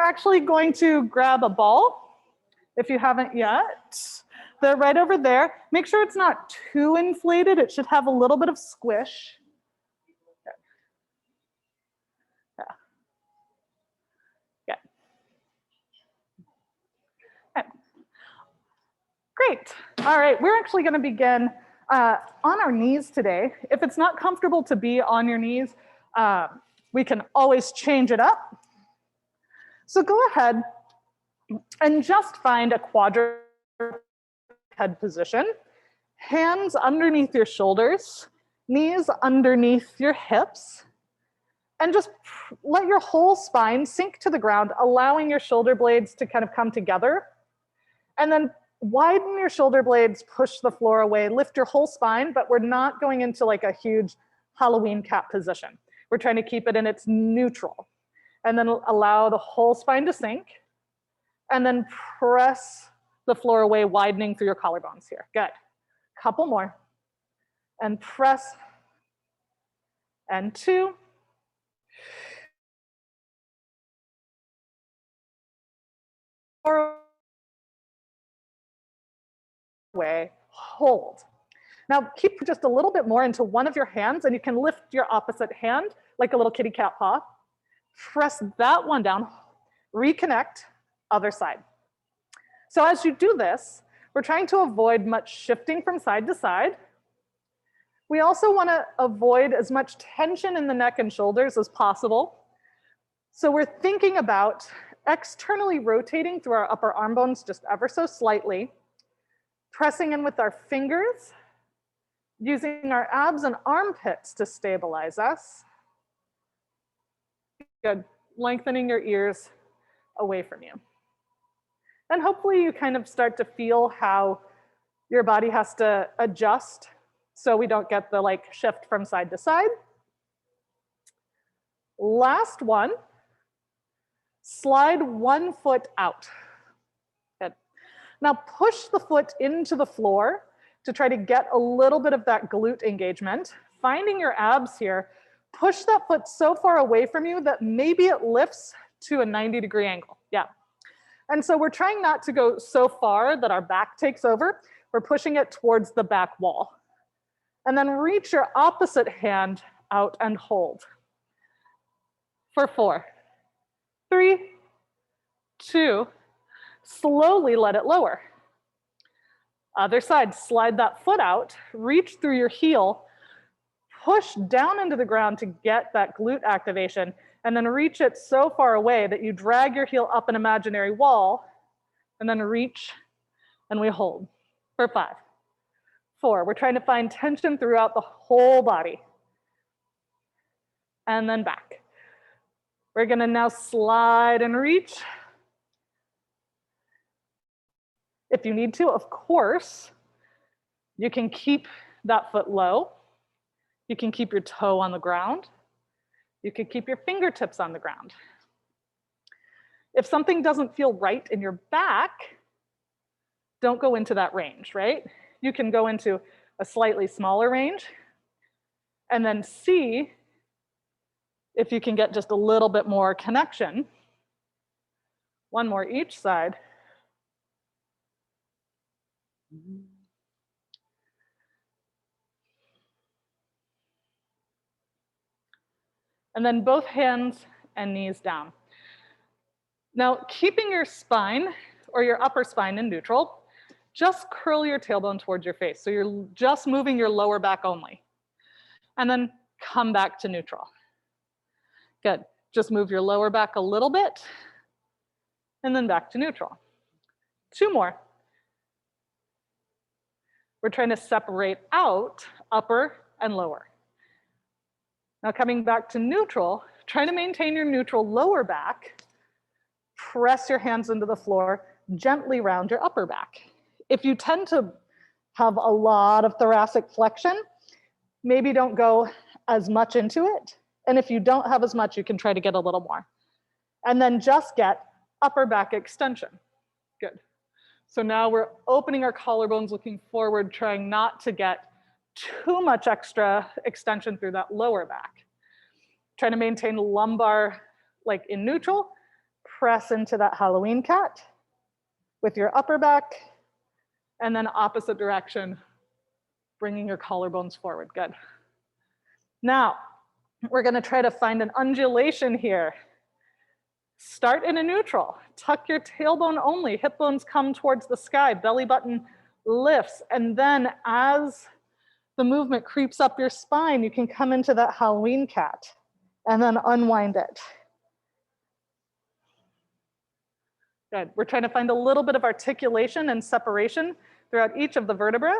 actually going to grab a ball, if you haven't yet. They're right over there. Make sure it's not too inflated. It should have a little bit of squish. Yeah. Yeah. Okay. Great. All right, we're actually going to begin on our knees today. If it's not comfortable to be on your knees, we can always change it up. So go ahead and just find a quadruped position. Hands underneath your shoulders, knees underneath your hips, and just let your whole spine sink to the ground, allowing your shoulder blades to kind of come together. And then widen your shoulder blades, push the floor away, lift your whole spine, but we're not going into like a huge Halloween cap position. We're trying to keep it in its neutral. And then allow the whole spine to sink. And then press the floor away, widening through your collarbones here. Good. Couple more. And press. And 2. Away, hold. Now keep just a little bit more into one of your hands, and you can lift your opposite hand like a little kitty cat paw. Press that one down, reconnect, other side. So as you do this, we're trying to avoid much shifting from side to side. We also want to avoid as much tension in the neck and shoulders as possible. So we're thinking about externally rotating through our upper arm bones just ever so slightly, pressing in with our fingers, using our abs and armpits to stabilize us. Good. Lengthening your ears away from you. And hopefully you kind of start to feel how your body has to adjust so we don't get the like shift from side to side. Last one, slide one foot out. Good. Now push the foot into the floor to try to get a little bit of that glute engagement. Finding your abs here, push that foot so far away from you that maybe it lifts to a 90-degree angle. Yeah. And so we're trying not to go so far that our back takes over. We're pushing it towards the back wall. And then reach your opposite hand out and hold. For 4, 3, 2, slowly let it lower. Other side, slide that foot out, reach through your heel, push down into the ground to get that glute activation, and then reach it so far away that you drag your heel up an imaginary wall, and then reach, and we hold for 5, 4. We're trying to find tension throughout the whole body. And then back. We're gonna now slide and reach. If you need to, of course, you can keep that foot low. You can keep your toe on the ground. You can keep your fingertips on the ground. If something doesn't feel right in your back, don't go into that range, right? You can go into a slightly smaller range and then see if you can get just a little bit more connection. One more each side. And then both hands and knees down. Now, keeping your spine or your upper spine in neutral, just curl your tailbone towards your face. So you're just moving your lower back only. And then come back to neutral. Good. Just move your lower back a little bit and then back to neutral. 2 more. We're trying to separate out upper and lower. Now coming back to neutral, try to maintain your neutral lower back. Press your hands into the floor, gently round your upper back. If you tend to have a lot of thoracic flexion, maybe don't go as much into it. And if you don't have as much, you can try to get a little more. And then just get upper back extension. Good. So now we're opening our collarbones, looking forward, trying not to get too much extra extension through that lower back. Trying to maintain lumbar like in neutral, Press into that Halloween cat with your upper back, and then opposite direction, bringing your collarbones forward. Good. Now, we're going to try to find an undulation here. Start in a neutral. Tuck your tailbone only. Hip bones come towards the sky. Belly button lifts. And then as the movement creeps up your spine, you can come into that Halloween cat and then unwind it. Good. We're trying to find a little bit of articulation and separation throughout each of the vertebrae.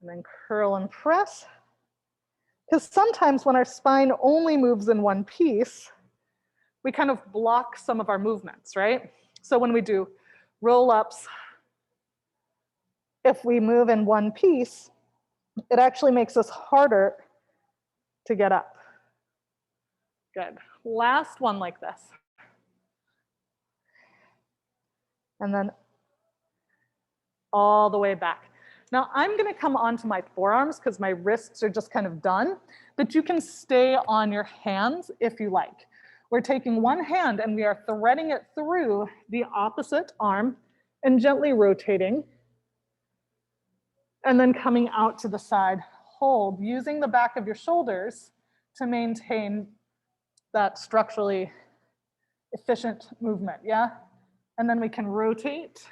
And then curl and press. Because sometimes when our spine only moves in one piece, we kind of block some of our movements, right? So when we do roll-ups, if we move in one piece, it actually makes us harder to get up. Good. Last one like this. And then all the way back. Now I'm going to come onto my forearms because my wrists are just kind of done, but you can stay on your hands if you like. We're taking one hand and we are threading it through the opposite arm and gently rotating. And then coming out to the side, hold, using the back of your shoulders to maintain that structurally efficient movement, yeah? And then we can rotate.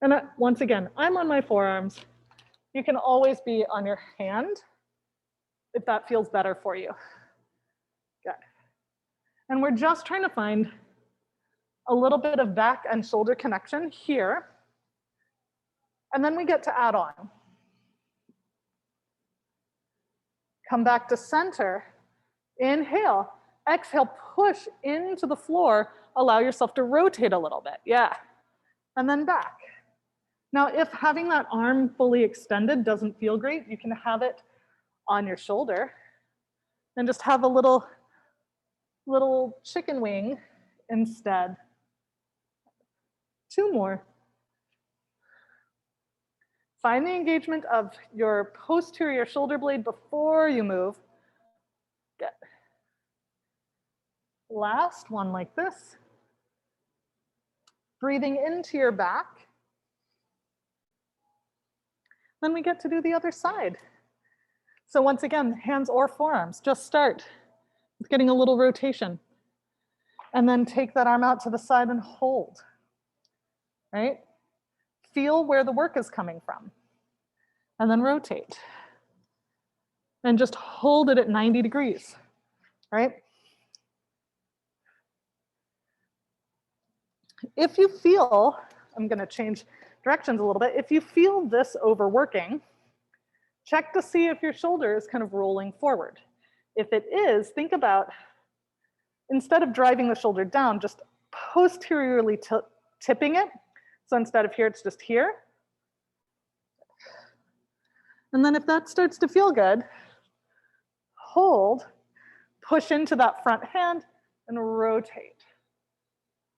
And once again, I'm on my forearms. You can always be on your hand if that feels better for you. Good. And we're just trying to find a little bit of back and shoulder connection here. And then we get to add on. Come back to center. Inhale. Exhale, push into the floor. Allow yourself to rotate a little bit. Yeah. And then back. Now, if having that arm fully extended doesn't feel great, you can have it on your shoulder and just have a little chicken wing instead. 2 more. Find the engagement of your posterior shoulder blade before you move. Good. Last one like this. Breathing into your back. Then we get to do the other side. So once again, hands or forearms, just start with getting a little rotation. And then take that arm out to the side and hold, right? Feel where the work is coming from. And then rotate. And just hold it at 90 degrees, right? If you feel, I'm going to change directions a little bit. If you feel this overworking, check to see if your shoulder is kind of rolling forward. If it is, think about, instead of driving the shoulder down, just posteriorly tipping it. So instead of here, it's just here. And then if that starts to feel good, hold, push into that front hand and rotate.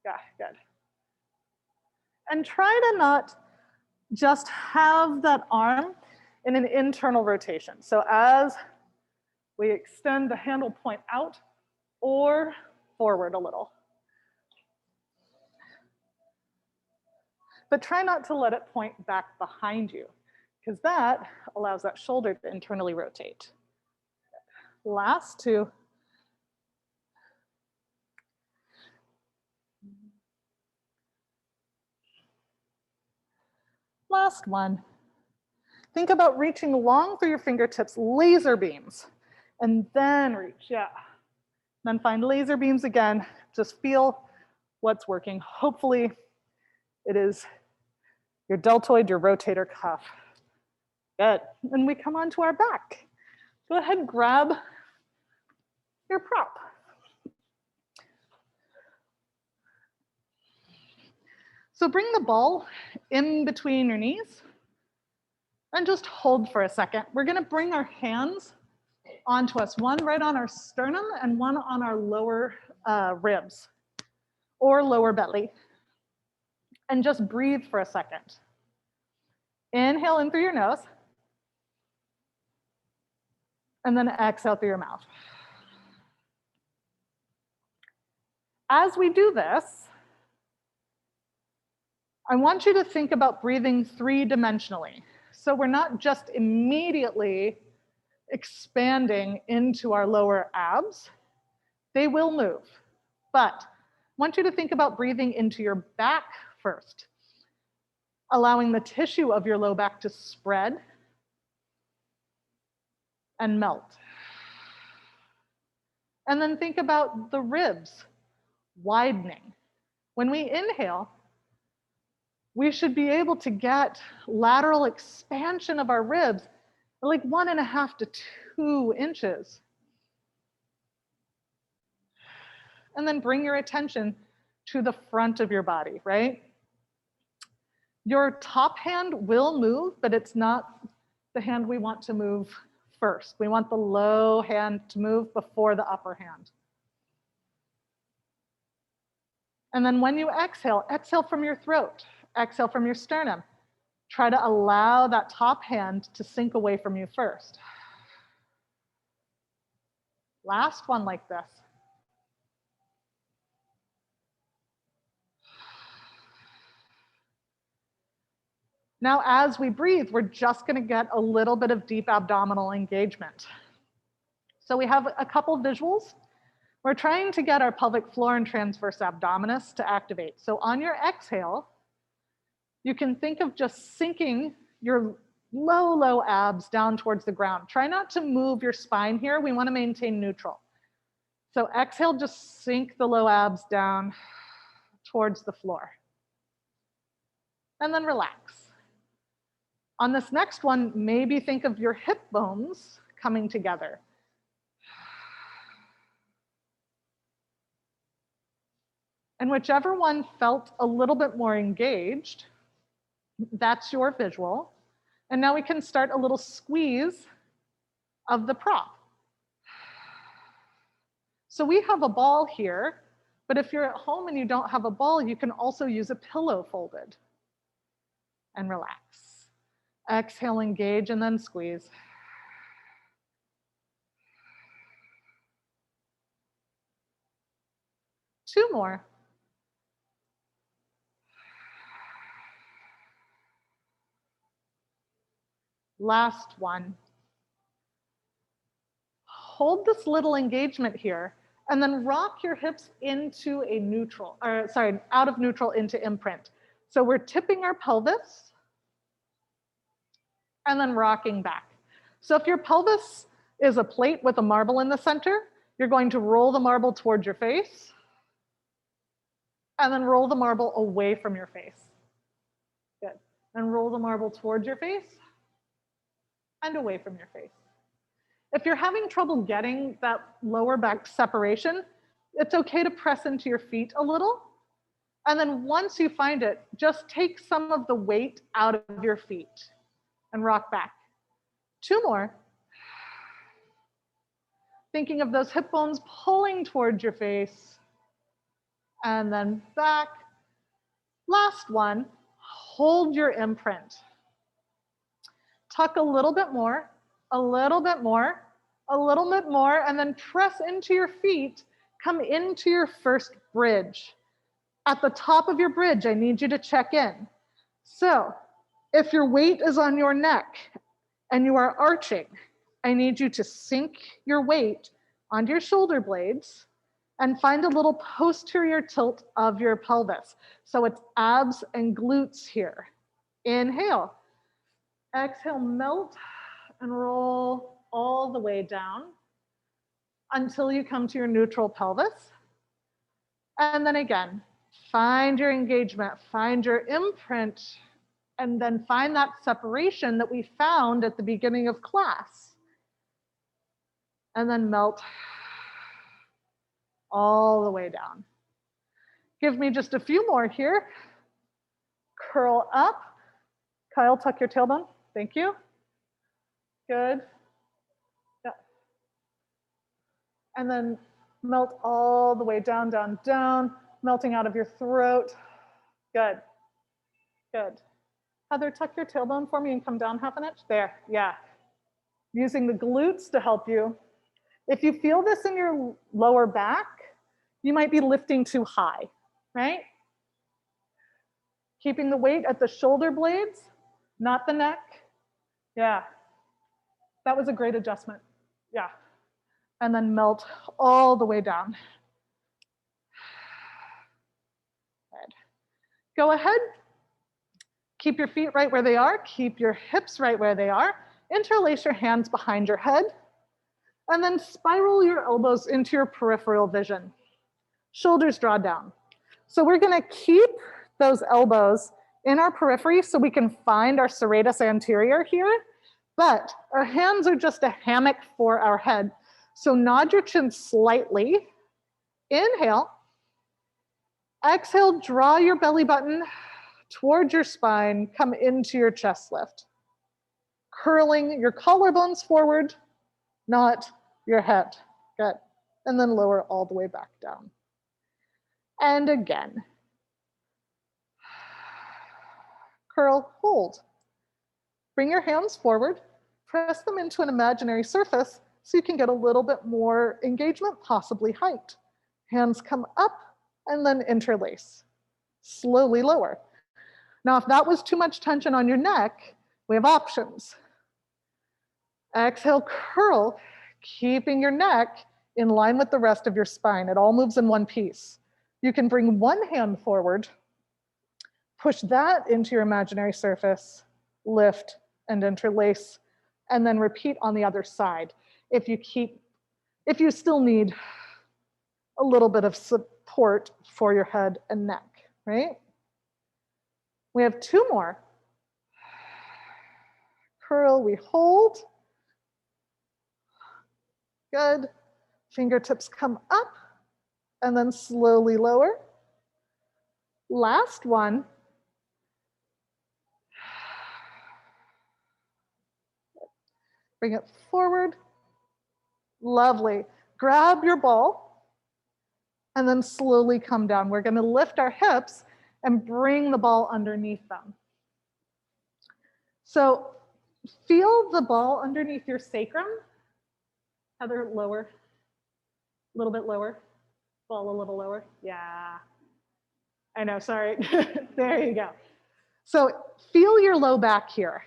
Yeah, good. And try to not just have that arm in an internal rotation. So as we extend the handle, point out or forward a little. But try not to let it point back behind you, because that allows that shoulder to internally rotate. Last 2. Last one. Think about reaching long through your fingertips, laser beams, and then reach, yeah. Then find laser beams again. Just feel what's working. Hopefully it is your deltoid, your rotator cuff. Good. And we come onto our back. Go ahead and grab your prop. So bring the ball in between your knees and just hold for a second. We're going to bring our hands onto us, one right on our sternum and one on our lower ribs or lower belly. And just breathe for a second. Inhale in through your nose. And then exhale through your mouth. As we do this, I want you to think about breathing three-dimensionally. So we're not just immediately expanding into our lower abs. They will move, but I want you to think about breathing into your back first, allowing the tissue of your low back to spread and melt. And then think about the ribs widening. When we inhale, we should be able to get lateral expansion of our ribs like 1.5 to 2 inches. And then bring your attention to the front of your body, right? Your top hand will move, but it's not the hand we want to move first. We want the low hand to move before the upper hand. And then when you exhale, exhale from your throat, exhale from your sternum. Try to allow that top hand to sink away from you first. Last one like this. Now, as we breathe, we're just going to get a little bit of deep abdominal engagement. So we have a couple visuals. We're trying to get our pelvic floor and transverse abdominis to activate. So on your exhale, you can think of just sinking your low abs down towards the ground. Try not to move your spine here. We want to maintain neutral. So exhale, just sink the low abs down towards the floor. And then relax. On this next one, maybe think of your hip bones coming together. And whichever one felt a little bit more engaged, that's your visual. And now we can start a little squeeze of the prop. So we have a ball here, but if you're at home and you don't have a ball, you can also use a pillow folded. And relax. Exhale, engage, and then squeeze. Two more. Last one. Hold this little engagement here, and then rock your hips into a neutral, or sorry, out of neutral into imprint. So we're tipping our pelvis, and then rocking back. So if your pelvis is a plate with a marble in the center, you're going to roll the marble towards your face, and then roll the marble away from your face. Good. And roll the marble towards your face, and away from your face. If you're having trouble getting that lower back separation, it's okay to press into your feet a little. And then once you find it, just take some of the weight out of your feet and rock back. Two more. Thinking of those hip bones pulling towards your face. And then back. Last one, hold your imprint. Tuck a little bit more, a little bit more, a little bit more, and then press into your feet. Come into your first bridge. At the top of your bridge, I need you to check in. So if your weight is on your neck and you are arching, I need you to sink your weight onto your shoulder blades and find a little posterior tilt of your pelvis. So it's abs and glutes here. Inhale. Exhale, melt and roll all the way down until you come to your neutral pelvis. And then again, find your engagement, find your imprint, and then find that separation that we found at the beginning of class. And then melt all the way down. Give me just a few more here. Curl up. Kyle, tuck your tailbone. Thank you. Good. Yeah. And then melt all the way down, down, down, melting out of your throat. Good. Good. Heather, tuck your tailbone for me and come down 1/2 inch. There, yeah. Using the glutes to help you. If you feel this in your lower back, You might be lifting too high, right? Keeping the weight at the shoulder blades, not the neck. Yeah, that was a great adjustment. Yeah, and then melt all the way down. Good. Go ahead, keep your feet right where they are, keep your hips right where they are, interlace your hands behind your head, and then spiral your elbows into your peripheral vision. Shoulders draw down. So we're gonna keep those elbows in our periphery so we can find our serratus anterior here, but our hands are just a hammock for our head. So nod your chin slightly. Inhale. Exhale, draw your belly button towards your spine, come into your chest lift. Curling your collarbones forward, not your head. Good. And then lower all the way back down. And again. Curl, hold. Bring your hands forward, press them into an imaginary surface so you can get a little bit more engagement, possibly height. Hands come up and then interlace. Slowly lower. Now, if that was too much tension on your neck, we have options. Exhale, curl, keeping your neck in line with the rest of your spine. It all moves in one piece. You can bring one hand forward, push that into your imaginary surface, lift and interlace, and then repeat on the other side. If you still need a little bit of support for your head and neck, right? We have two more. Curl, we hold. Good. Fingertips come up and then slowly lower. Last one. Bring it forward. Lovely. Grab your ball and then slowly come down. We're going to lift our hips and bring the ball underneath them. So feel the ball underneath your sacrum. Heather, lower. A little bit lower. Ball a little lower. Yeah. I know, sorry. There you go. So feel your low back here.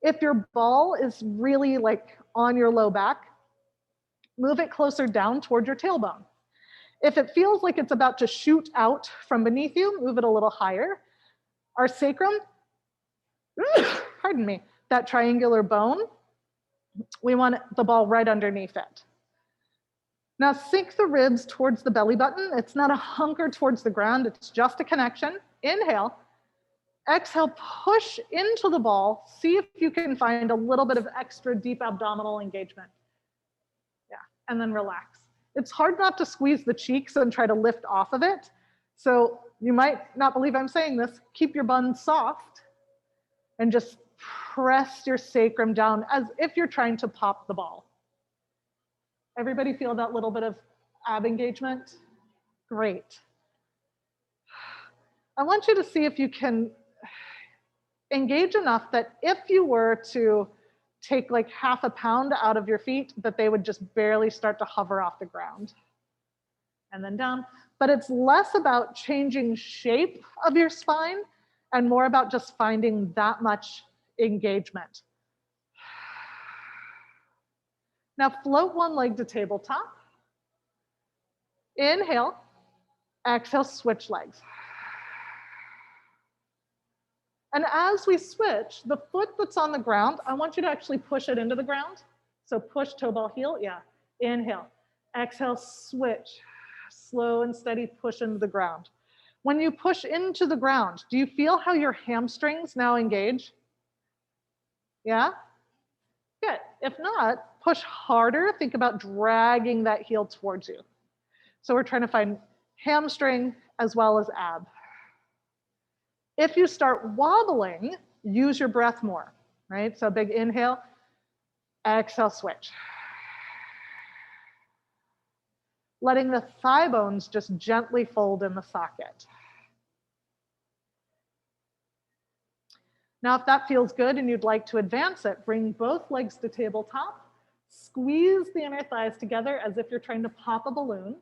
If your ball is really like on your low back, move it closer down toward your tailbone. If it feels like it's about to shoot out from beneath you, move it a little higher. Our sacrum, pardon me, that triangular bone, we want the ball right underneath it. Now sink the ribs towards the belly button. It's not a hunker towards the ground, it's just a connection. Inhale. Exhale, push into the ball. See if you can find a little bit of extra deep abdominal engagement. Yeah, and then relax. It's hard not to squeeze the cheeks and try to lift off of it. So you might not believe I'm saying this. Keep your bun soft and just press your sacrum down as if you're trying to pop the ball. Everybody feel that little bit of ab engagement? Great. I want you to see if you can engage enough that if you were to take like half a pound out of your feet, that they would just barely start to hover off the ground. And then down. But it's less about changing shape of your spine and more about just finding that much engagement. Now float one leg to tabletop. Inhale, exhale, switch legs. And as we switch, the foot that's on the ground, I want you to actually push it into the ground. So push toe ball heel, yeah. Inhale, exhale, switch. Slow and steady push into the ground. When you push into the ground, do you feel how your hamstrings now engage? Yeah? Good. If not, push harder. Think about dragging that heel towards you. So we're trying to find hamstring as well as ab. If you start wobbling, use your breath more, right? So big inhale, exhale, switch. Letting the thigh bones just gently fold in the socket. Now, if that feels good and you'd like to advance it, bring both legs to tabletop, squeeze the inner thighs together as if you're trying to pop a balloon,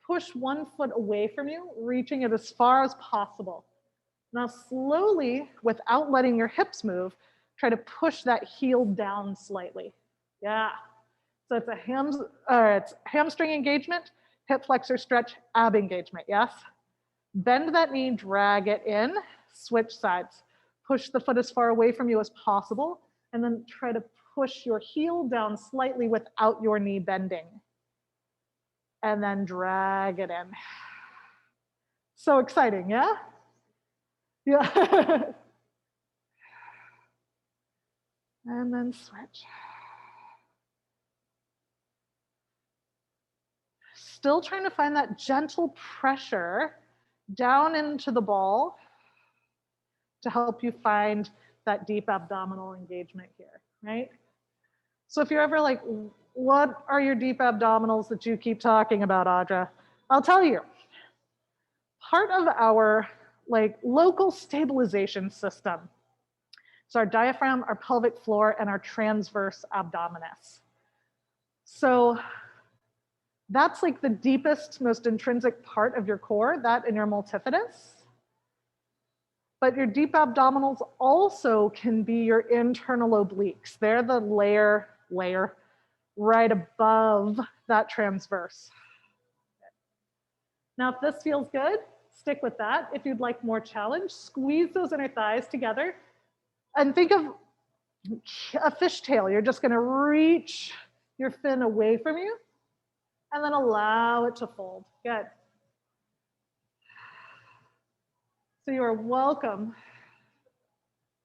Push one foot away from you, reaching it as far as possible. Now slowly, without letting your hips move, try to push that heel down slightly. Yeah. So it's it's hamstring engagement, hip flexor stretch, ab engagement, yes? Bend that knee, drag it in, switch sides. Push the foot as far away from you as possible, and then try to push your heel down slightly without your knee bending. And then drag it in. So exciting, yeah? Yeah. And then switch. Still trying to find that gentle pressure down into the ball to help you find that deep abdominal engagement here, right? So if you're ever like, what are your deep abdominals that you keep talking about, Audra? I'll tell you. Part of our like local stabilization system is our diaphragm, our pelvic floor, and our transverse abdominis. So that's like the deepest, most intrinsic part of your core, that and your multifidus. But your deep abdominals also can be your internal obliques. They're the layer right above that transverse. Now, if this feels good, stick with that. If you'd like more challenge, squeeze those inner thighs together and think of a fishtail. You're just gonna reach your fin away from you and then allow it to fold. Good. So you are welcome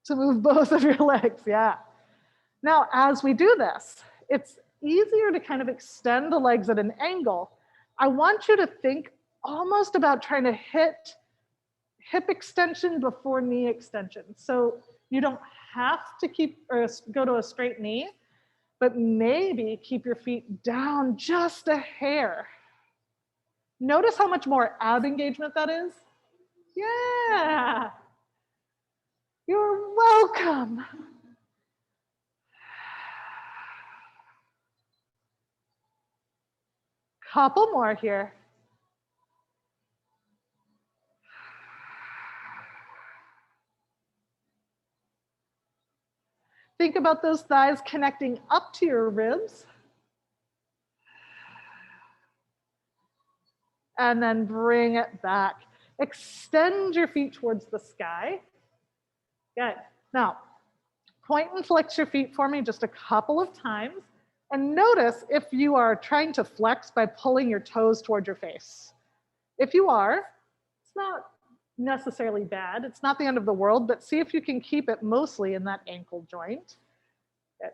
to move both of your legs, yeah. Now, as we do this, it's easier to kind of extend the legs at an angle. I want you to think almost about trying to hit hip extension before knee extension. So you don't have to keep or go to a straight knee, but maybe keep your feet down just a hair. Notice how much more ab engagement that is. Yeah. You're welcome. Couple more here. Think about those thighs connecting up to your ribs. And then bring it back. Extend your feet towards the sky. Good. Now, point and flex your feet for me just a couple of times. And notice if you are trying to flex by pulling your toes toward your face. If you are, it's not necessarily bad. It's not the end of the world, but see if you can keep it mostly in that ankle joint. Good.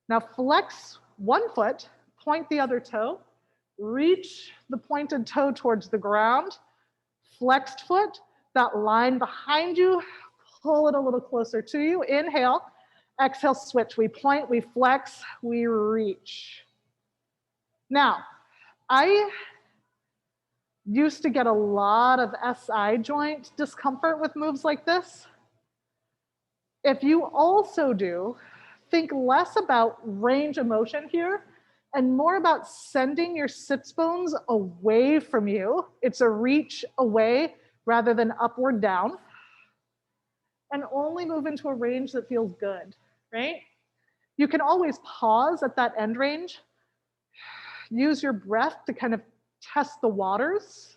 Now flex one foot, point the other toe, reach the pointed toe towards the ground, flexed foot, that line behind you, pull it a little closer to you. Inhale, exhale, switch. We point, we flex, we reach. Now, I used to get a lot of SI joint discomfort with moves like this. If you also do, think less about range of motion here and more about sending your sits bones away from you. It's a reach away rather than upward down. And only move into a range that feels good, right? You can always pause at that end range. Use your breath to kind of test the waters.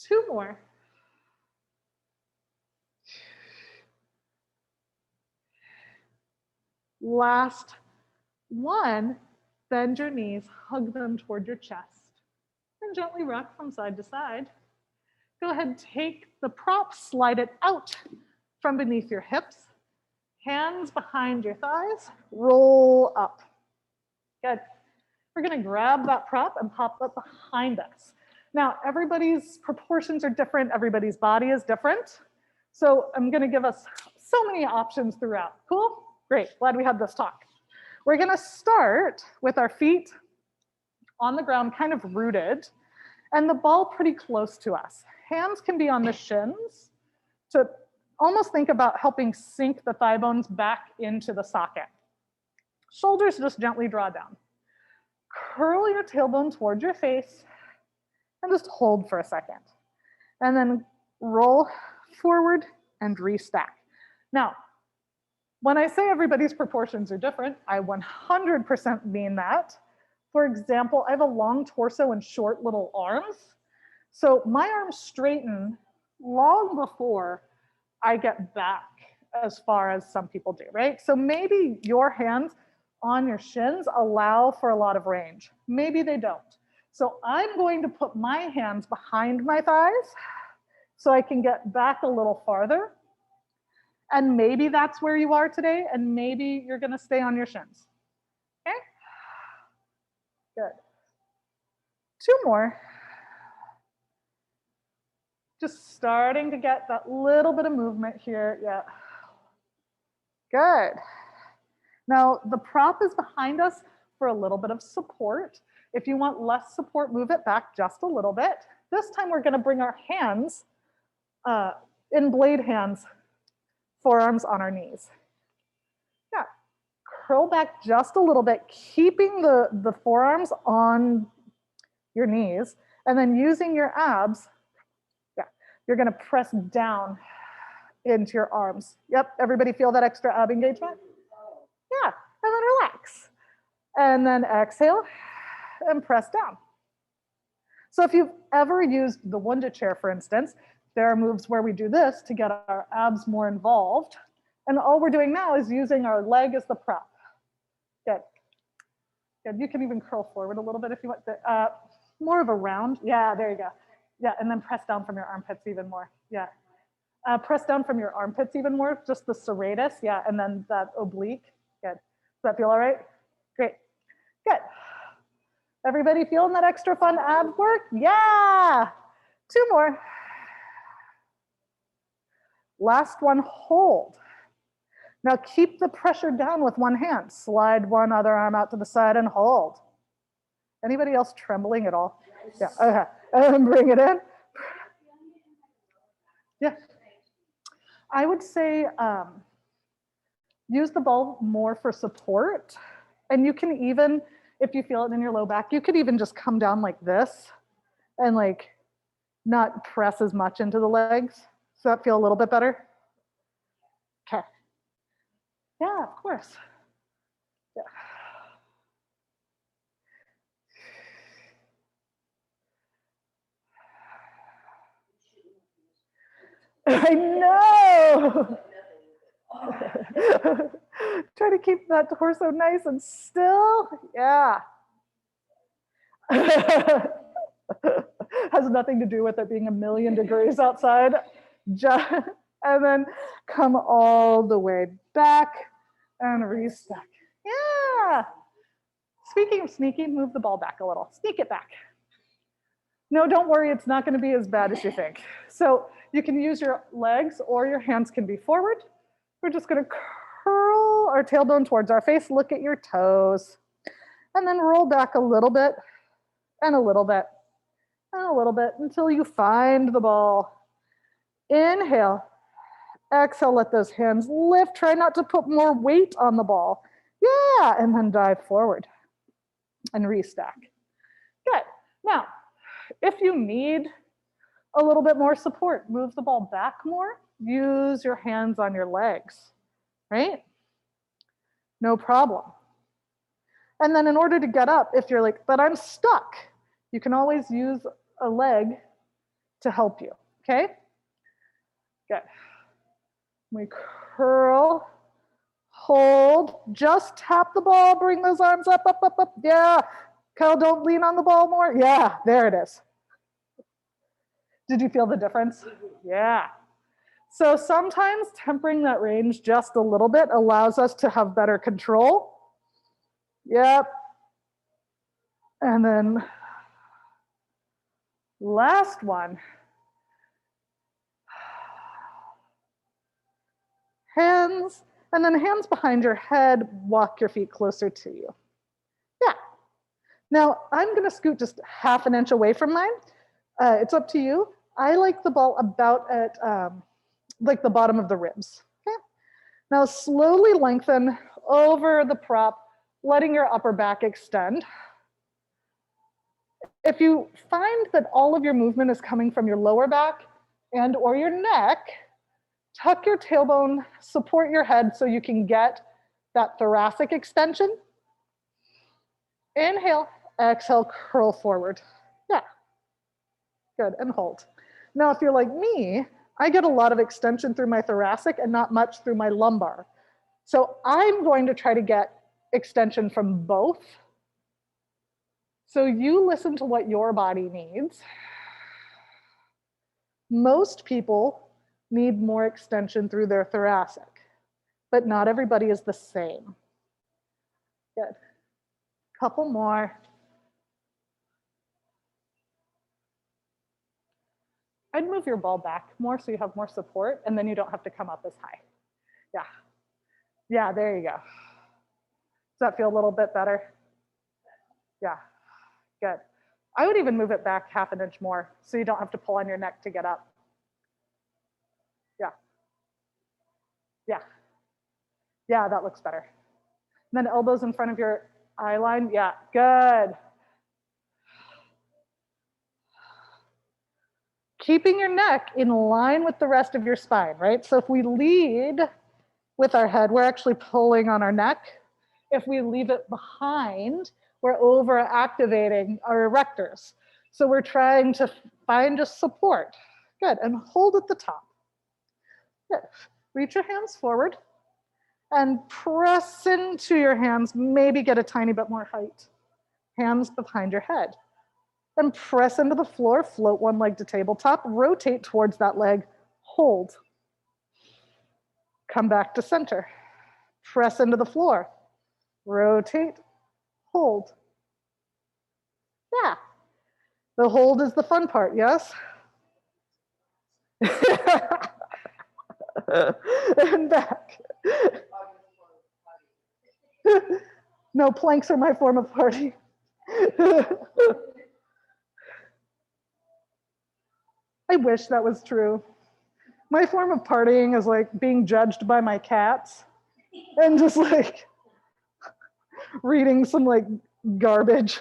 2 more. Last one, bend your knees, hug them toward your chest, and gently rock from side to side. Go ahead, take the prop, slide it out from beneath your hips, hands behind your thighs, roll up. Good. We're gonna grab that prop and pop it behind us. Now, everybody's proportions are different, everybody's body is different. So I'm gonna give us so many options throughout. Cool? Great, glad we had this talk. We're gonna start with our feet on the ground, kind of rooted, and the ball pretty close to us. Hands can be on the shins to almost think about helping sink the thigh bones back into the socket. Shoulders just gently draw down. Curl your tailbone towards your face and just hold for a second. And then roll forward and restack. Now, when I say everybody's proportions are different, I 100% mean that. For example, I have a long torso and short little arms. So my arms straighten long before I get back as far as some people do, right? So maybe your hands on your shins allow for a lot of range. Maybe they don't. So I'm going to put my hands behind my thighs so I can get back a little farther. And maybe that's where you are today, and maybe you're gonna stay on your shins. Okay? Good. 2 more. Just starting to get that little bit of movement here, yeah. Good. Now, the prop is behind us for a little bit of support. If you want less support, move it back just a little bit. This time we're gonna bring our hands in blade hands, forearms on our knees. Yeah, curl back just a little bit, keeping the forearms on your knees, and then using your abs, yeah, you're gonna press down into your arms. Yep, everybody feel that extra ab engagement? Yeah, and then relax. And then exhale and press down. So if you've ever used the Wunda chair, for instance, there are moves where we do this to get our abs more involved. And all we're doing now is using our leg as the prop. Good. Good. You can even curl forward a little bit if you want. More of a round. Yeah, there you go. Yeah, and then press down from your armpits even more. Yeah. Press down from your armpits even more, just the serratus. Yeah, and then that oblique. Good. Does that feel all right? Great. Good. Everybody feeling that extra fun ab work? Yeah. 2 more. Last one, hold. Now keep the pressure down with one hand. Slide one other arm out to the side and hold. Anybody else trembling at all? Yeah, okay. And bring it in. Yeah. I would say use the ball more for support. And you can even, if you feel it in your low back, you could even just come down like this and like not press as much into the legs. Does that feel a little bit better? Okay. Yeah, of course. Yeah. I know. Try to keep that torso nice and still. Yeah. Has nothing to do with it being 1,000,000 degrees outside. And then come all the way back and restack. Yeah. Speaking of sneaky, move the ball back a little. Sneak it back. No, don't worry, it's not going to be as bad as you think. So you can use your legs or your hands can be forward. We're just going to curl our tailbone towards our face, look at your toes, and then roll back a little bit and a little bit and a little bit until you find the ball. Inhale. Exhale, let those hands lift. Try not to put more weight on the ball. Yeah, and then dive forward and restack. Good. Now, if you need a little bit more support, move the ball back more. Use your hands on your legs, right? No problem. And then in order to get up, if you're like, but I'm stuck, you can always use a leg to help you, okay? Good. We curl, hold, just tap the ball, bring those arms up, up, up, up. Yeah. Kyle, don't lean on the ball more. Yeah, there it is. Did you feel the difference? Yeah. So sometimes tempering that range just a little bit allows us to have better control. Yep. And then last one. Hands, and then hands behind your head, walk your feet closer to you. Yeah. Now, I'm going to scoot just 1/2 inch away from mine. It's up to you. I like the ball about at like the bottom of the ribs. Okay. Now, slowly lengthen over the prop, letting your upper back extend. If you find that all of your movement is coming from your lower back and or your neck, tuck your tailbone, support your head so you can get that thoracic extension. Inhale, exhale, curl forward. Yeah, good, and hold. Now, if you're like me, I get a lot of extension through my thoracic and not much through my lumbar. So I'm going to try to get extension from both. So you listen to what your body needs. Most people need more extension through their thoracic, but not everybody is the same. Good. Couple more. I'd move your ball back more so you have more support, and then you don't have to come up as high. Yeah. Yeah, there you go. Does that feel a little bit better? Yeah, good. I would even move it back half an inch more so you don't have to pull on your neck to get up. Yeah. Yeah. Yeah, that looks better. And then elbows in front of your eye line. Yeah, good. Keeping your neck in line with the rest of your spine, right? So if we lead with our head, we're actually pulling on our neck. If we leave it behind, we're over-activating our erectors. So we're trying to find just support. Good, and hold at the top. Good, reach your hands forward and press into your hands, maybe get a tiny bit more height. Hands behind your head. And press into the floor, float one leg to tabletop, rotate towards that leg, hold. Come back to center. Press into the floor, rotate, hold. Yeah, the hold is the fun part, yes? And back. No, planks are my form of party. I wish that was true. My form of partying is like being judged by my cats and just like reading some like garbage.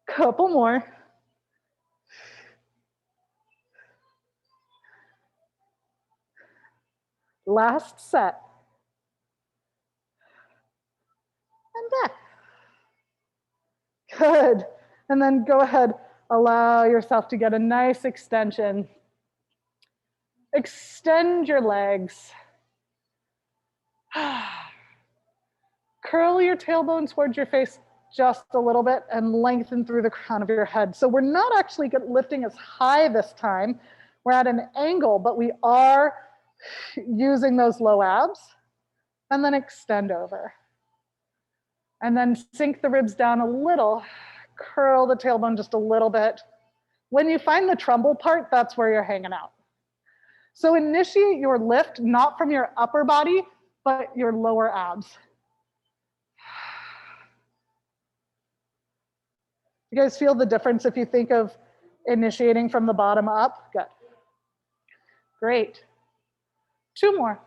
Couple more. Last set. And back. Good. And then go ahead, allow yourself to get a nice extension. Extend your legs. Curl your tailbone towards your face just a little bit and lengthen through the crown of your head. So we're not actually lifting as high this time. We're at an angle, but we are using those low abs. And then extend over. And then sink the ribs down a little. Curl the tailbone just a little bit. When you find the trumble part, that's where you're hanging out. So initiate your lift, not from your upper body, but your lower abs. You guys feel the difference if you think of initiating from the bottom up? Good. Great. Two more.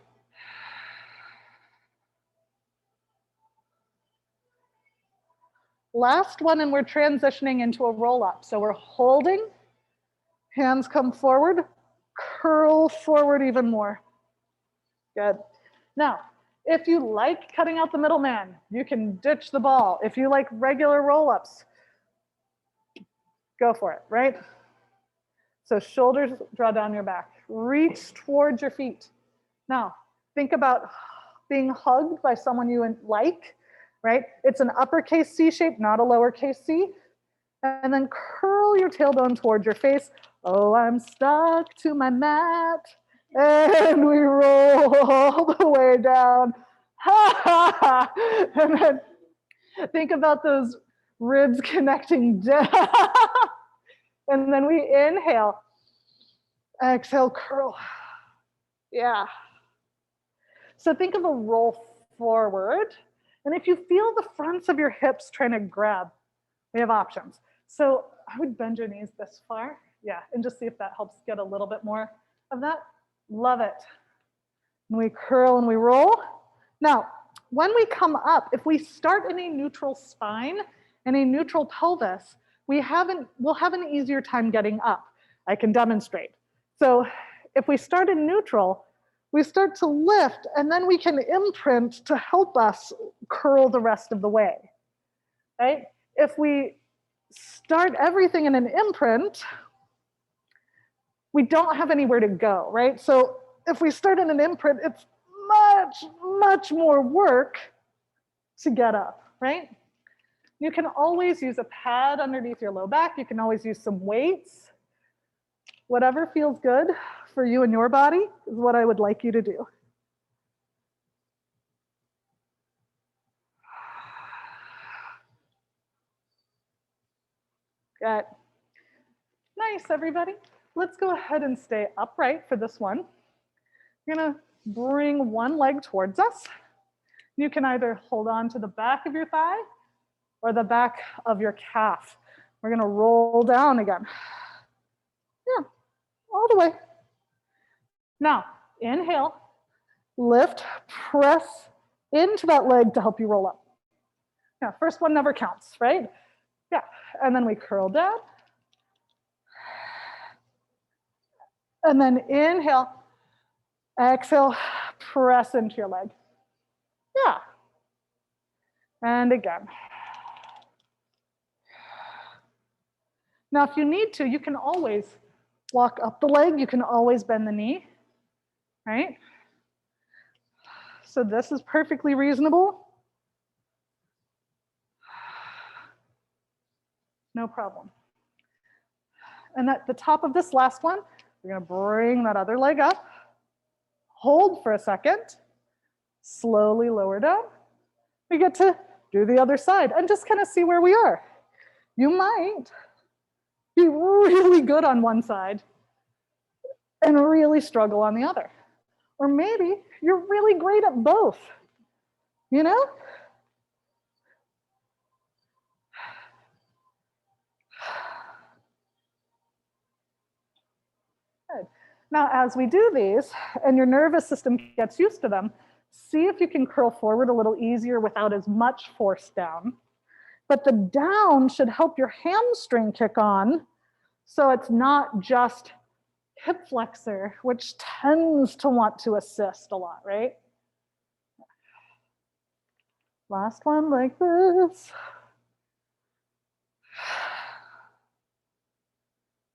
Last one, and we're transitioning into a roll up. So we're holding, hands come forward, curl forward even more. Good. Now, if you like cutting out the middleman, you can ditch the ball. If you like regular roll-ups, go for it, right? So shoulders draw down your back. Reach towards your feet. Now, think about being hugged by someone you like, right? It's an uppercase C shape, not a lowercase c. And then curl your tailbone towards your face. Oh, I'm stuck to my mat. And we roll all the way down. And then think about those ribs connecting down. And then we inhale. Exhale, curl. Yeah. So think of a roll forward. And if you feel the fronts of your hips trying to grab, we have options. So I would bend your knees this far. Yeah, and just see if that helps get a little bit more of that. Love it. And we curl and we roll. Now, when we come up, if we start in a neutral spine and a neutral pelvis, we'll have an easier time getting up. I can demonstrate. So if we start in neutral, we start to lift, and then we can imprint to help us curl the rest of the way, right? If we start everything in an imprint, we don't have anywhere to go, right? So if we start in an imprint, it's much more work to get up, right? You can always use a pad underneath your low back. You can always use some weights. Whatever feels good for you and your body is what I would like you to do. Good. Nice, everybody. Let's go ahead and stay upright for this one. You're gonna bring one leg towards us. You can either hold on to the back of your thigh or the back of your calf. We're gonna roll down again. Yeah, all the way. Now, inhale, lift, press into that leg to help you roll up. Yeah, first one never counts, right? Yeah, and then we curl down. And then inhale, exhale, press into your leg. Yeah. And again. Now, if you need to, you can always walk up the leg. You can always bend the knee, right? So this is perfectly reasonable. No problem. And at the top of this last one, we're gonna bring that other leg up, hold for a second, slowly lower down. We get to do the other side and just kind of see where we are. You might be really good on one side and really struggle on the other. Or maybe you're really great at both, you know? Good. Now, as we do these and your nervous system gets used to them, see if you can curl forward a little easier without as much force down. But the down should help your hamstring kick on, so it's not just hip flexor, which tends to want to assist a lot, right? Last one like this.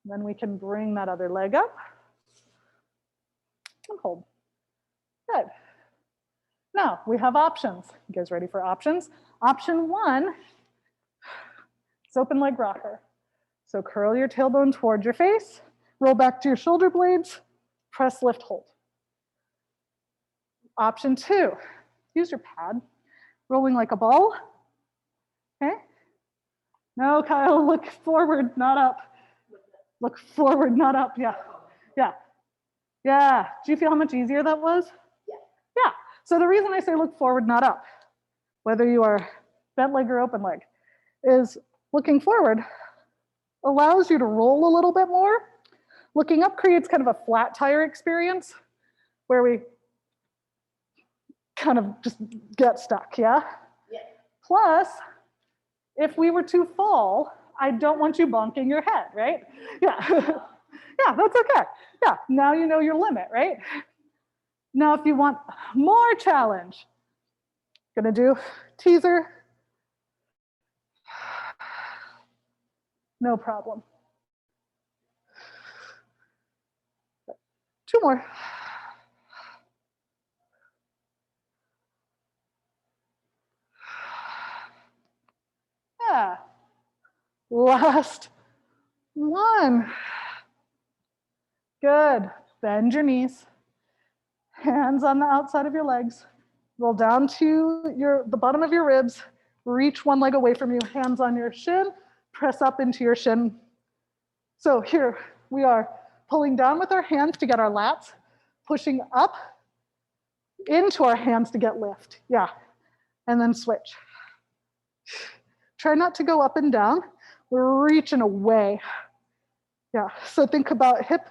Then we can bring that other leg up and hold. Good. Now we have options. You guys ready for options? Option one is open leg rocker. So curl your tailbone towards your face, roll back to your shoulder blades, press, lift, hold. Option two, use your pad, rolling like a ball. Okay? No, Kyle, look forward, not up. Look forward, not up. Yeah. Yeah. Yeah. Do you feel how much easier that was? Yeah. Yeah. So the reason I say look forward, not up, whether you are bent leg or open leg, is looking forward allows you to roll a little bit more. Looking up creates kind of a flat tire experience where we kind of just get stuck, yeah? Yeah. Plus, if we were to fall, I don't want you bonking your head, right? Yeah. Yeah, that's okay. Yeah, now you know your limit, right? Now, if you want more challenge, gonna do teaser. No problem. Two more. Yeah. Last one. Good. Bend your knees. Hands on the outside of your legs. Roll down to the bottom of your ribs. Reach one leg away from you. Hands on your shin. Press up into your shin. So here we are pulling down with our hands to get our lats, pushing up into our hands to get lift. Yeah. And then switch. Try not to go up and down. We're reaching away. Yeah. So think about hip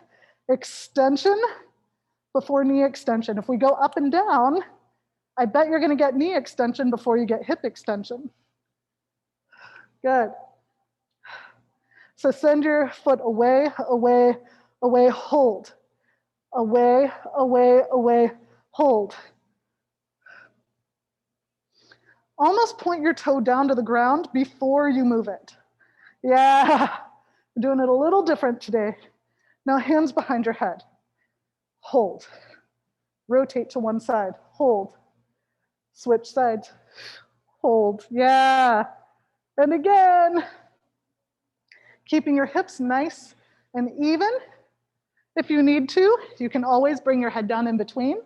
extension before knee extension. If we go up and down, I bet you're gonna get knee extension before you get hip extension. Good. So send your foot away, away, away, hold. Away, away, away, hold. Almost point your toe down to the ground before you move it. Yeah, we're doing it a little different today. Now hands behind your head. Hold. Rotate to one side. Hold. Switch sides. Hold. Yeah. And again. Keeping your hips nice and even. If you need to, you can always bring your head down in between. You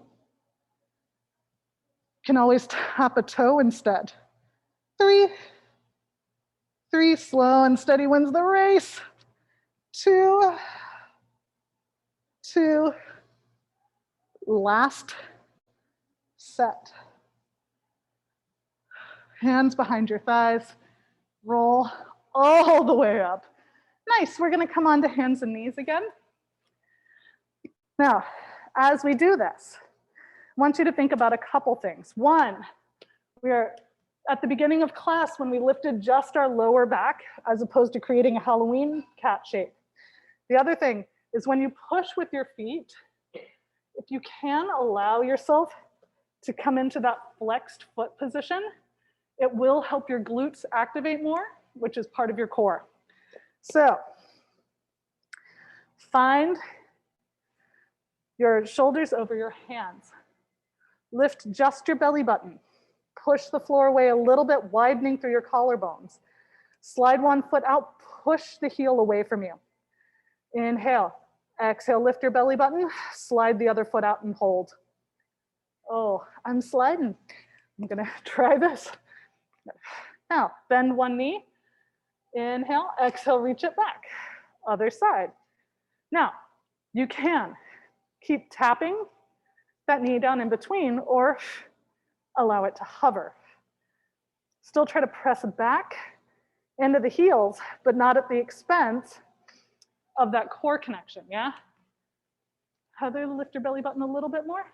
can always tap a toe instead. 3. 3, slow and steady wins the race. 2. 2. Last set. Hands behind your thighs. Roll all the way up. Nice, we're gonna come on to hands and knees again. Now, as we do this, I want you to think about a couple things. One, we are at the beginning of class when we lifted just our lower back as opposed to creating a Halloween cat shape. The other thing is when you push with your feet, if you can allow yourself to come into that flexed foot position, it will help your glutes activate more, which is part of your core. So find your shoulders over your hands. Lift just your belly button. Push the floor away a little bit, widening through your collarbones. Slide one foot out, push the heel away from you. Inhale, exhale, lift your belly button, slide the other foot out and hold. Oh, I'm sliding. I'm gonna try this. Now, bend one knee. Inhale, exhale, reach it back. Other side. Now, you can keep tapping that knee down in between or allow it to hover. Still try to press back into the heels, but not at the expense of that core connection, yeah? Heather, lift your belly button a little bit more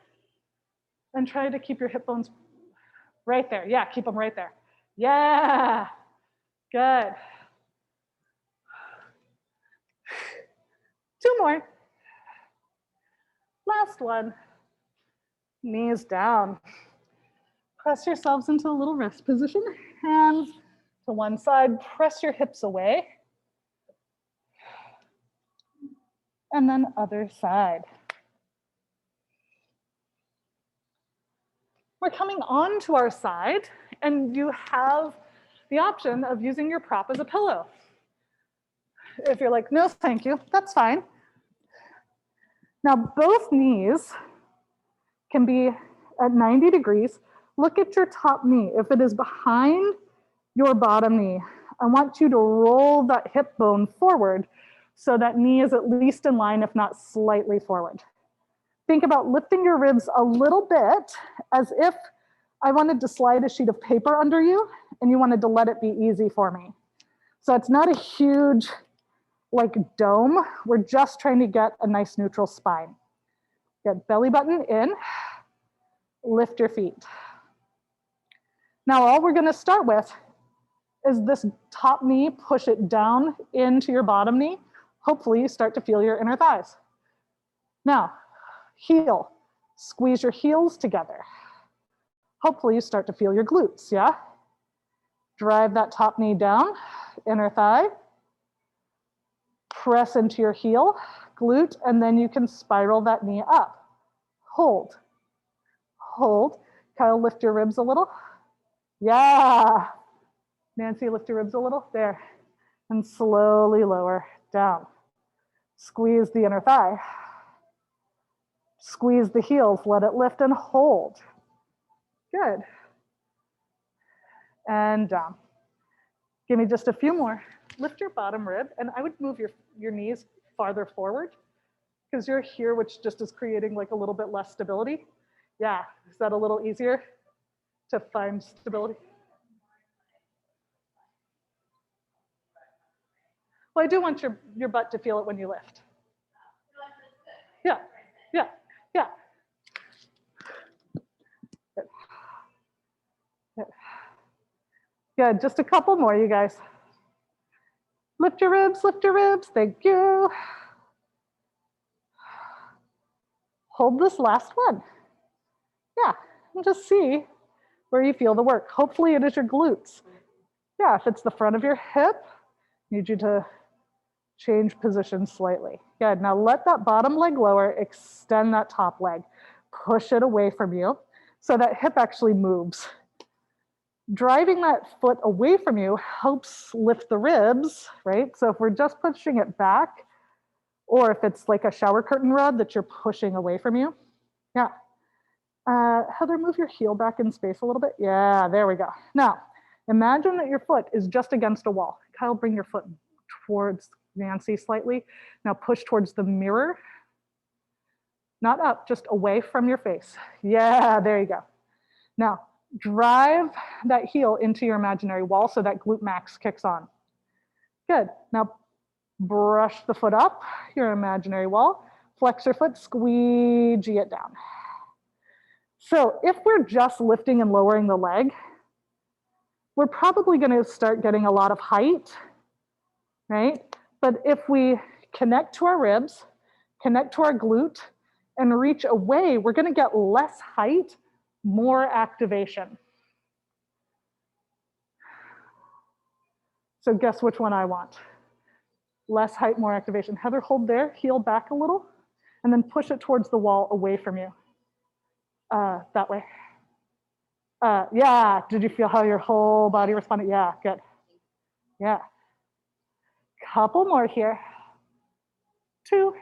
and try to keep your hip bones right there. Yeah, keep them right there. Yeah, good. 2 more. Last one. Knees down. Press yourselves into a little rest position. Hands to one side. Press your hips away. And then other side. We're coming on to our side, and you have the option of using your prop as a pillow. If you're like, no, thank you, that's fine. Now, both knees can be at 90 degrees. Look at your top knee. If it is behind your bottom knee, I want you to roll that hip bone forward so that knee is at least in line, if not slightly forward. Think about lifting your ribs a little bit as if I wanted to slide a sheet of paper under you and you wanted to let it be easy for me. So it's not a huge like dome. We're just trying to get a nice neutral spine. Get belly button in, lift your feet. Now all we're gonna start with is this top knee, push it down into your bottom knee. Hopefully you start to feel your inner thighs. Now, heel, squeeze your heels together. Hopefully you start to feel your glutes, yeah? Drive that top knee down, inner thigh. Press into your heel, glute, and then you can spiral that knee up. Hold, hold. Kyle, lift your ribs a little. Yeah. Nancy, lift your ribs a little. There. And slowly lower down. Squeeze the inner thigh. Squeeze the heels, let it lift and hold. Good. And down. Give me just a few more. Lift your bottom rib, and I would move your knees farther forward because you're here, which just is creating like a little bit less stability. Yeah, is that a little easier to find stability? Well, I do want your butt to feel it when you lift. Yeah, yeah, yeah. Good. Good, just a couple more, you guys. Lift your ribs, lift your ribs. Thank you. Hold this last one. Yeah, and just see where you feel the work. Hopefully it is your glutes. Yeah, if it's the front of your hip, need you to change position slightly. Good, now let that bottom leg lower, extend that top leg. Push it away from you so that hip actually moves. Driving that foot away from you helps lift the ribs, right? So if we're just pushing it back, or if it's like a shower curtain rod that you're pushing away from you. Yeah. Heather, move your heel back in space a little bit. Yeah, there we go. Now, imagine that your foot is just against a wall. Kyle, bring your foot towards Nancy slightly. Now push towards the mirror. Not up, just away from your face. Yeah, there you go. Now, drive that heel into your imaginary wall so that glute max kicks on. Good. Now, brush the foot up, your imaginary wall. Flex your foot, squeegee it down. So if we're just lifting and lowering the leg, we're probably going to start getting a lot of height, right? But if we connect to our ribs, connect to our glute, and reach away, we're going to get less height, more activation. So guess which one I want? Less height, more activation. Heather, hold there, heel back a little, and then push it towards the wall away from you. That way. Yeah, did you feel how your whole body responded? Yeah, good. Yeah. Couple more here. 2.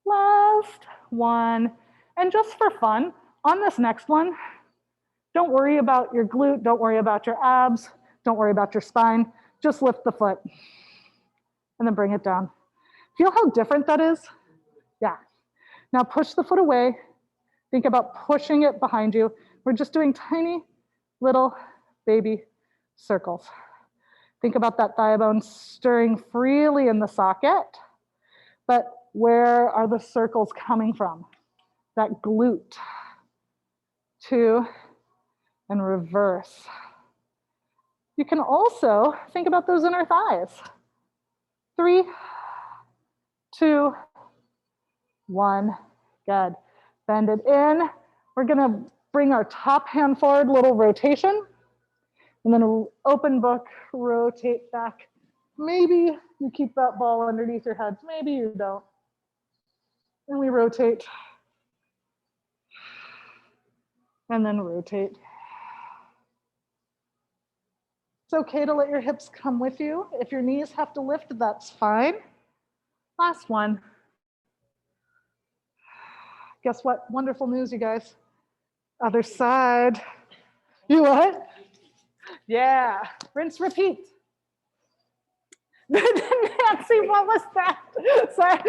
Last 1. And just for fun, on this next one, don't worry about your glute, don't worry about your abs, don't worry about your spine. Just lift the foot and then bring it down. Feel how different that is? Yeah. Now push the foot away. Think about pushing it behind you. We're just doing tiny little baby circles. Think about that thigh bone stirring freely in the socket, but where are the circles coming from? That glute. 2 and reverse. You can also think about those inner thighs. 3, 2, 1. Good. Bend it in. We're going to bring our top hand forward, little rotation. And then open book, rotate back. Maybe you keep that ball underneath your head. Maybe you don't. And we rotate. And then rotate. It's okay to let your hips come with you. If your knees have to lift, that's fine. Last one. Guess what? Wonderful news, you guys. Other side. You what? Yeah. Rinse, repeat. Nancy, what was that? Sorry.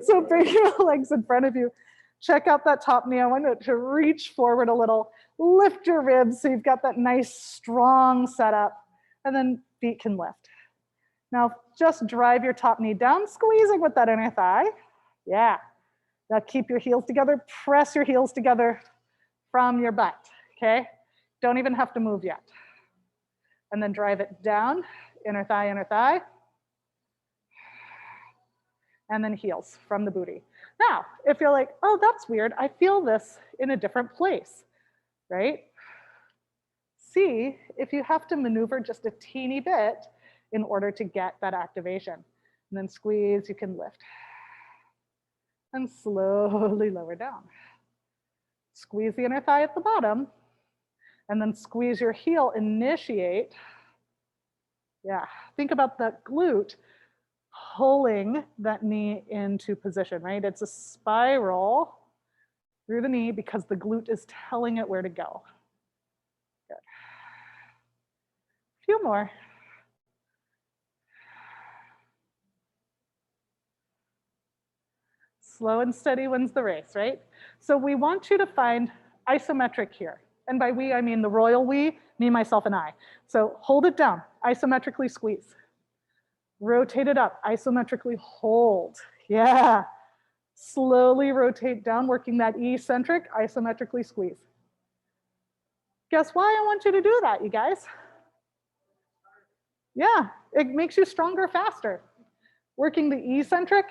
So bring your legs in front of you. Check out that top knee. I want you to reach forward a little. Lift your ribs so you've got that nice, strong setup. And then feet can lift. Now, just drive your top knee down, squeezing with that inner thigh. Yeah. Now keep your heels together. Press your heels together from your butt, okay? Don't even have to move yet. And then drive it down, inner thigh, and then heels from the booty. Now, if you're like, oh, that's weird, I feel this in a different place, right? See if you have to maneuver just a teeny bit in order to get that activation. And then squeeze, you can lift. And slowly lower down. Squeeze the inner thigh at the bottom, and then squeeze your heel, initiate. Yeah, think about that glute pulling that knee into position, right? It's a spiral through the knee because the glute is telling it where to go. Good. A few more. Slow and steady wins the race, right? So we want you to find isometric here. And by we, I mean the royal we, me, myself, and I. So hold it down, isometrically squeeze. Rotate it up, isometrically hold. Yeah. Slowly rotate down, working that eccentric, isometrically squeeze. Guess why I want you to do that, you guys? Yeah, it makes you stronger faster. Working the eccentric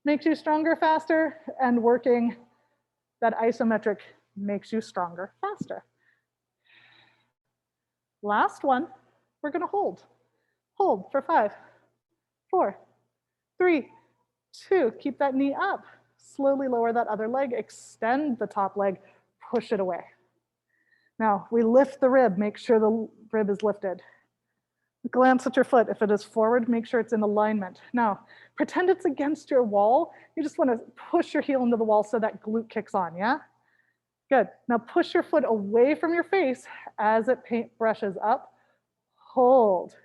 makes you stronger faster, and working that isometric makes you stronger faster. Last one, we're gonna hold. Hold for 5, 4, 3, 2, keep that knee up. Slowly lower that other leg, extend the top leg, push it away. Now, we lift the rib, make sure the rib is lifted. Glance at your foot. If it is forward, make sure it's in alignment. Now, pretend it's against your wall. You just want to push your heel into the wall so that glute kicks on, yeah? Good. Now push your foot away from your face as it paint brushes up. Hold.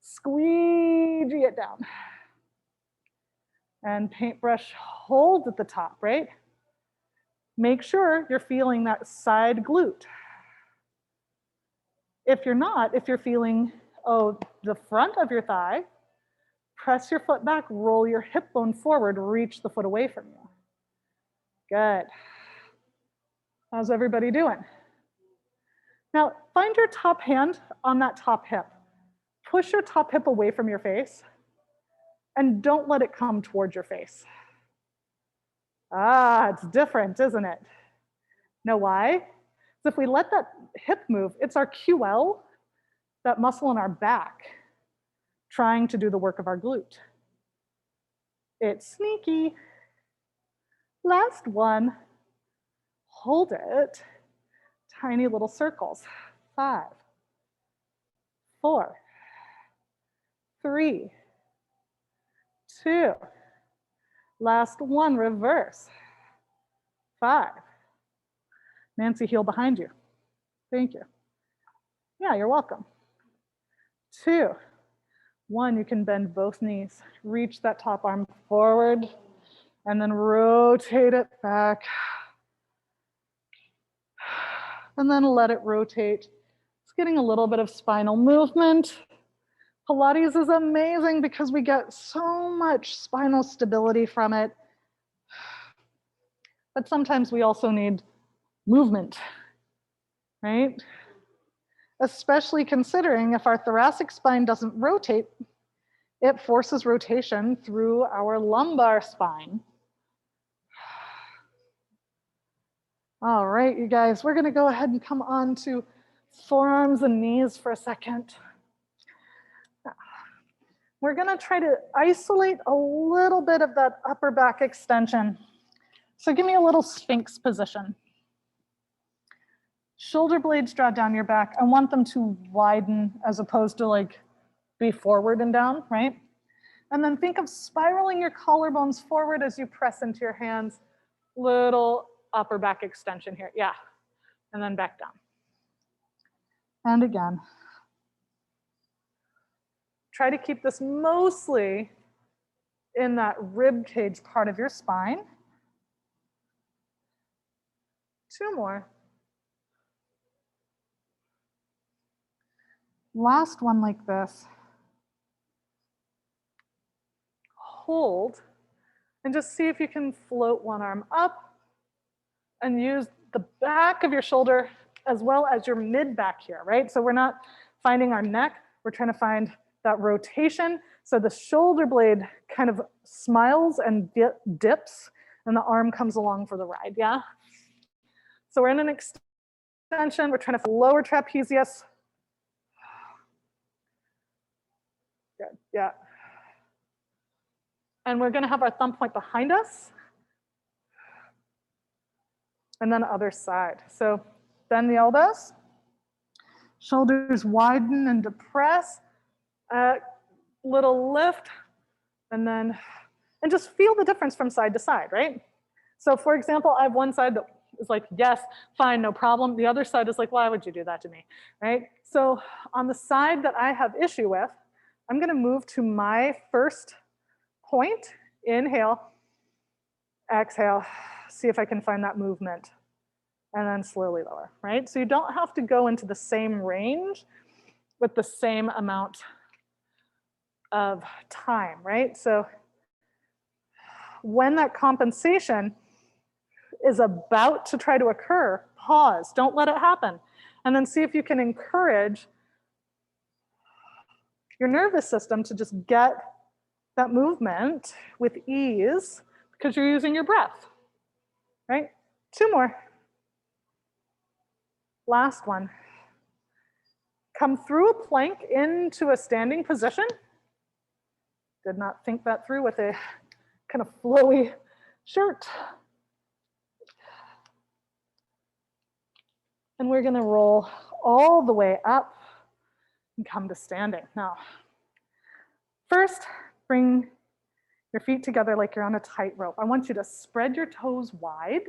Squeegee it down. And paintbrush hold at the top, right? Make sure you're feeling that side glute. If you're not, if you're feeling, the front of your thigh, press your foot back, roll your hip bone forward, reach the foot away from you. Good. How's everybody doing? Now, find your top hand on that top hip. Push your top hip away from your face, and don't let it come towards your face. It's different, isn't it? Know why? So if we let that hip move, it's our QL, that muscle in our back, trying to do the work of our glute. It's sneaky. Last one, hold it. Tiny little circles. 5, 4, 3, 2. Last one, reverse. 5. Nancy, heel behind you. Thank you. Yeah, you're welcome. 2, 1, you can bend both knees. Reach that top arm forward and then rotate it back. And then let it rotate. It's getting a little bit of spinal movement. Pilates is amazing because we get so much spinal stability from it. But sometimes we also need movement, right? Especially considering if our thoracic spine doesn't rotate, it forces rotation through our lumbar spine. All right, you guys, we're gonna go ahead and come on to forearms and knees for a second. We're gonna try to isolate a little bit of that upper back extension. So give me a little Sphinx position. Shoulder blades draw down your back. I want them to widen as opposed to like be forward and down, right? And then think of spiraling your collarbones forward as you press into your hands. Little upper back extension here, yeah. And then back down. And again. Try to keep this mostly in that rib cage part of your spine. 2 more. Last one like this. Hold, and just see if you can float one arm up and use the back of your shoulder as well as your mid back here, right? So we're not finding our neck, we're trying to find that rotation. So the shoulder blade kind of smiles and dips, and the arm comes along for the ride, yeah? So we're in an extension, we're trying to lower trapezius. Good, yeah. And we're gonna have our thumb point behind us. And then other side. So bend the elbows. Shoulders widen and depress. Little lift. And just feel the difference from side to side, right? So for example, I have one side that is like, yes, fine, no problem. The other side is like, why would you do that to me, right? So on the side that I have issue with, I'm gonna move to my first point. Inhale, exhale, see if I can find that movement. And then slowly lower, right? So you don't have to go into the same range with the same amount of time, right? So when that compensation is about to try to occur, pause, don't let it happen. And then see if you can encourage your nervous system to just get that movement with ease because you're using your breath, right? 2 more. Last one. Come through a plank into a standing position. Did not think that through with a kind of flowy shirt. And we're gonna roll all the way up and come to standing. Now, first, bring your feet together like you're on a tightrope. I want you to spread your toes wide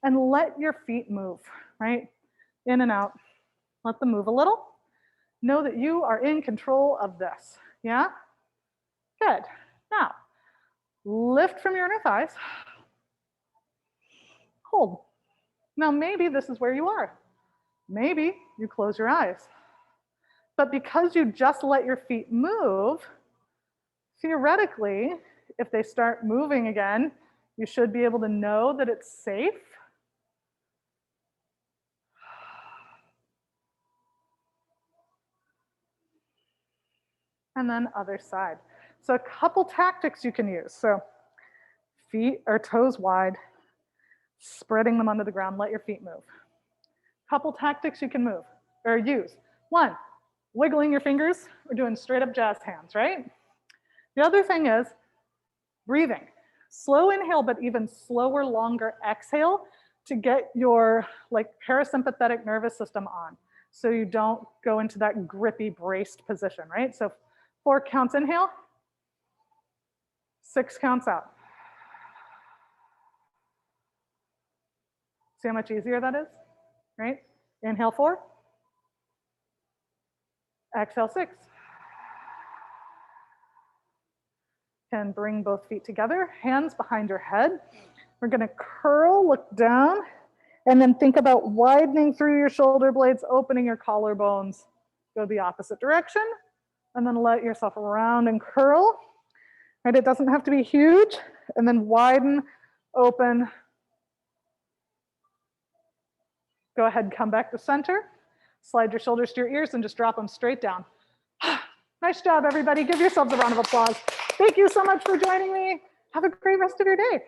and let your feet move, right? In and out. Let them move a little. Know that you are in control of this, yeah? Good. Now, lift from your inner thighs. Hold. Now, maybe this is where you are. Maybe you close your eyes. But because you just let your feet move, theoretically, if they start moving again, you should be able to know that it's safe. And then other side. So a couple tactics you can use. So feet or toes wide, spreading them onto the ground, let your feet move. Couple tactics you can move or use. 1, wiggling your fingers or doing straight up jazz hands, right? The other thing is breathing. Slow inhale, but even slower, longer exhale to get your like parasympathetic nervous system on so you don't go into that grippy braced position, right? So 4 counts inhale, 6 counts out. See how much easier that is, right? Inhale 4, exhale 6. Can bring both feet together, hands behind your head. We're gonna curl, look down, and then think about widening through your shoulder blades, opening your collarbones. Go the opposite direction, and then let yourself round and curl. Right? It doesn't have to be huge, and then widen, open. Go ahead, come back to center. Slide your shoulders to your ears and just drop them straight down. Nice job, everybody. Give yourselves a round of applause. Thank you so much for joining me. Have a great rest of your day.